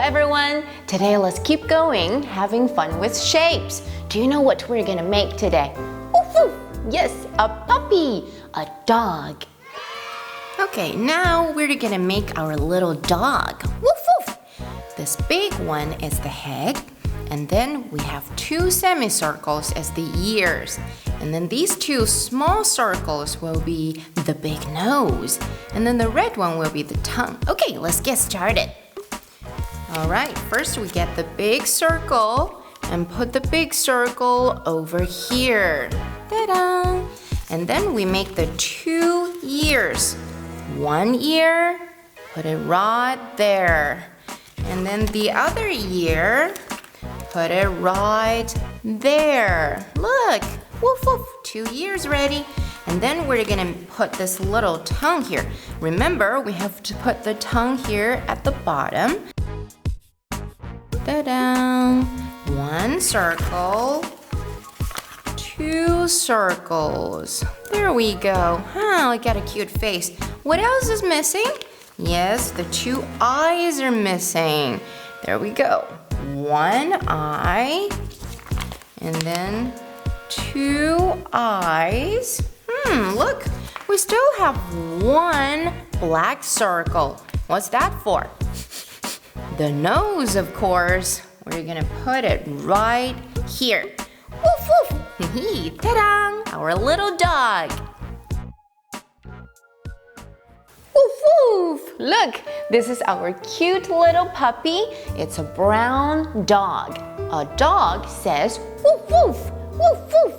everyone! Today let's keep going, having fun with shapes. Do you know what we're gonna make today? Woof, woof. Yes, a puppy, a dog. Okay, now we're gonna make our little dog. Woof, woof. This big one is the head, and then we have two semicircles as the ears. And then these two small circles will be the big nose. And then the red one will be the tongue. Okay, let's get started. Alright, first we get the big circle and put the big circle over here. Ta-da! And then we make the two ears. One ear, put it right there. And then the other ear, put it right there. Look, woof woof, two ears ready. And then we're gonna put this little tongue here. Remember, we have to put the tongue here at the bottom. Ta-da! One circle, two circles. There we go. I got a cute face. What else is missing? Yes, the two eyes are missing. There we go. One eye, and then two eyes. Look, we still have one black circle. What's that for? The nose, of course. We're gonna put it right here. Woof woof! Ta-da! Our little dog. Woof woof! Look, this is our cute little puppy. It's a brown dog. A dog says woof woof! Woof woof!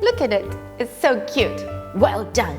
Look at it. It's so cute. Well done.